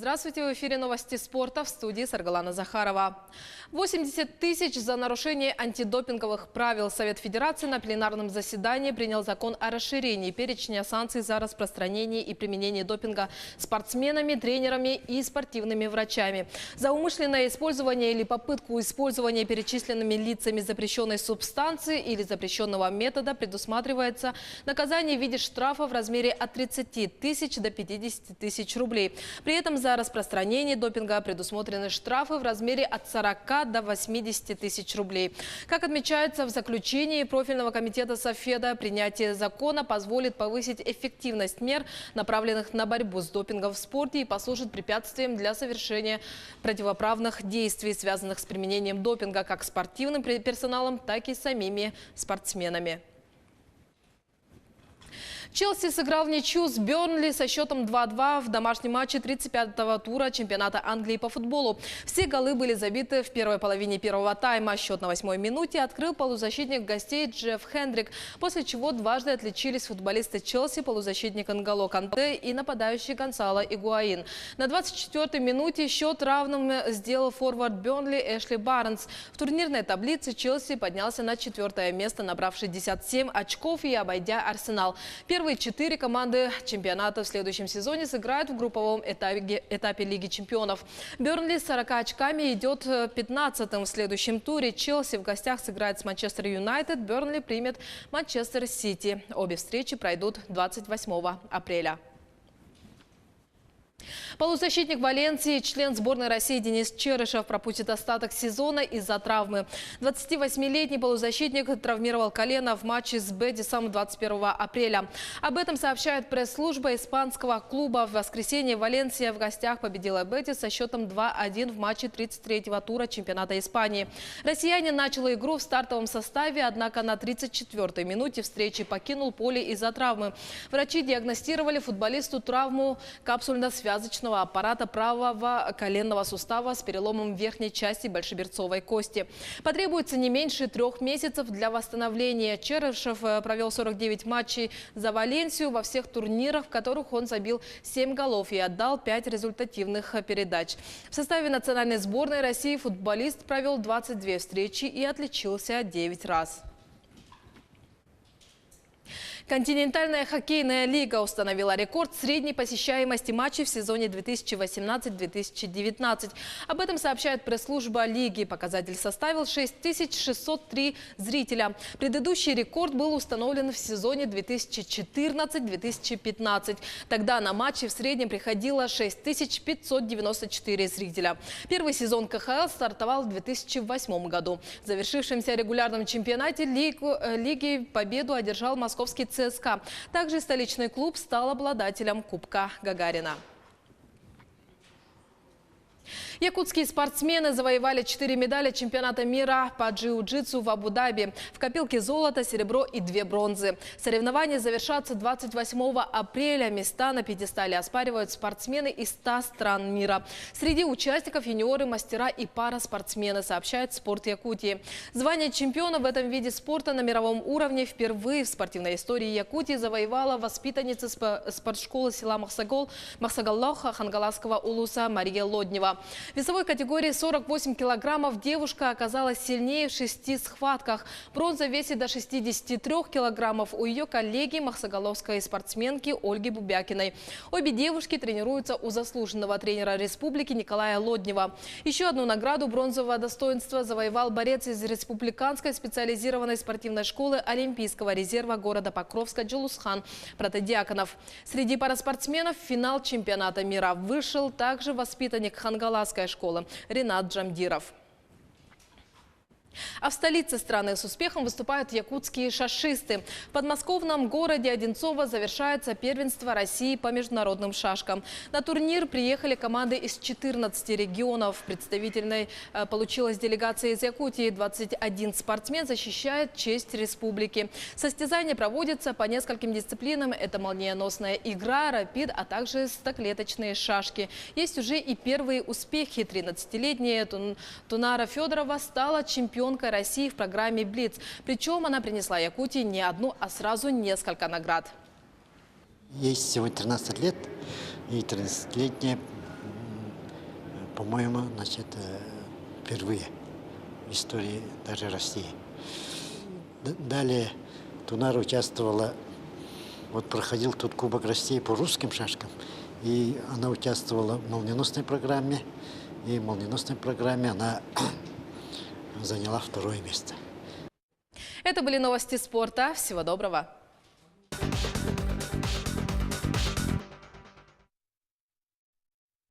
Здравствуйте, в эфире новости спорта, в студии Саргалана Захарова. 80 тысяч за нарушение антидопинговых правил. Совет Федерации на пленарном заседании принял закон о расширении перечня санкций за распространение и применение допинга спортсменами, тренерами и спортивными врачами. За умышленное использование или попытку использования перечисленными лицами запрещенной субстанции или запрещенного метода предусматривается наказание в виде штрафа в размере от 30 тысяч до 50 тысяч рублей. При этом за распространение допинга предусмотрены штрафы в размере от 40 до 80 тысяч рублей. Как отмечается в заключении профильного комитета Софеда, принятие закона позволит повысить эффективность мер, направленных на борьбу с допингом в спорте, и послужит препятствием для совершения противоправных действий, связанных с применением допинга как спортивным персоналом, так и самими спортсменами. Челси сыграл в ничью с Бернли со счетом 2-2 в домашнем матче 35-го тура чемпионата Англии по футболу. Все голы были забиты в первой половине первого тайма. Счет на 8-й минуте открыл полузащитник гостей Джефф Хендрик, после чего дважды отличились футболисты Челси, полузащитник Нголо Канте и нападающий Гонсало Игуаин. На 24-й минуте счет равным сделал форвард Бернли Эшли Барнс. В турнирной таблице Челси поднялся на 4-е место, набрав 67 очков и обойдя Арсенал. Первые 4 команды чемпионата в следующем сезоне сыграют в групповом этапе Лиги чемпионов. Бернли с 40 очками идет 15-м в следующем туре. Челси в гостях сыграет с Манчестер Юнайтед. Бернли примет Манчестер Сити. Обе встречи пройдут 28 апреля. Полузащитник Валенсии, член сборной России Денис Черышев пропустит остаток сезона из-за травмы. 28-летний полузащитник травмировал колено в матче с Бетисом 21 апреля. Об этом сообщает пресс-служба испанского клуба. В воскресенье Валенсия в гостях победила Бетис со счетом 2-1 в матче 33-го тура чемпионата Испании. Россиянин начал игру в стартовом составе, однако на 34-й минуте встречи покинул поле из-за травмы. Врачи диагностировали футболисту травму капсульно-связочного аппарата правого коленного сустава с переломом верхней части большеберцовой кости. Потребуется не меньше 3 месяцев для восстановления. Черышев провел 49 матчей за Валенсию во всех турнирах, в которых он забил 7 голов и отдал 5 результативных передач. В составе национальной сборной России футболист провел 22 встречи и отличился 9 раз. Континентальная хоккейная лига установила рекорд средней посещаемости матчей в сезоне 2018-2019. Об этом сообщает пресс-служба лиги. Показатель составил 6603 зрителя. Предыдущий рекорд был установлен в сезоне 2014-2015. Тогда на матчи в среднем приходило 6594 зрителя. Первый сезон КХЛ стартовал в 2008 году. В завершившемся регулярном чемпионате лиги победу одержал московский ЦСКА. Также столичный клуб стал обладателем Кубка Гагарина. Якутские спортсмены завоевали 4 медали чемпионата мира по джиу-джитсу в Абу-Даби. В копилке золото, серебро и 2 бронзы. Соревнования завершатся 28 апреля. Места на пьедестале оспаривают спортсмены из 100 стран мира. Среди участников юниоры, мастера и параспортсмены, сообщает «Спорт Якутии». Звание чемпиона в этом виде спорта на мировом уровне впервые в спортивной истории Якутии завоевала воспитанница спортшколы села Махсагаллоха Хангаласского улуса Мария Лоднева. В весовой категории 48 килограммов девушка оказалась сильнее в 6 схватках. Бронза весит до 63 килограммов у ее коллеги махсагаловской спортсменки Ольги Бубякиной. Обе девушки тренируются у заслуженного тренера республики Николая Лоднева. Еще одну награду бронзового достоинства завоевал борец из республиканской специализированной спортивной школы Олимпийского резерва города Покровска Джулусхан Протодиаконов. Среди параспортсменов в финал чемпионата мира вышел также воспитанник Хангаласской школы Ренат Джамдиров. А в столице страны с успехом выступают якутские шашисты. В подмосковном городе Одинцово завершается первенство России по международным шашкам. На турнир приехали команды из 14 регионов. Представительной получилась делегация из Якутии. 21 спортсмен защищает честь республики. Состязания проводятся по нескольким дисциплинам. Это молниеносная игра, рапид, а также стоклеточные шашки. Есть уже и первые успехи. 13-летняя Тунара Федорова стала чемпионом чемпионкой России в программе «Блиц». Причем она принесла Якутии не одну, а сразу несколько наград. Ей всего 13 лет, и 13-летняя по-моему, значит, впервые в истории даже России. Далее Тунар участвовала, вот проходил тут Кубок России по русским шашкам, и она участвовала в молниеносной программе, и в молниеносной программе она заняла 2-е место. Это были новости спорта. Всего доброго.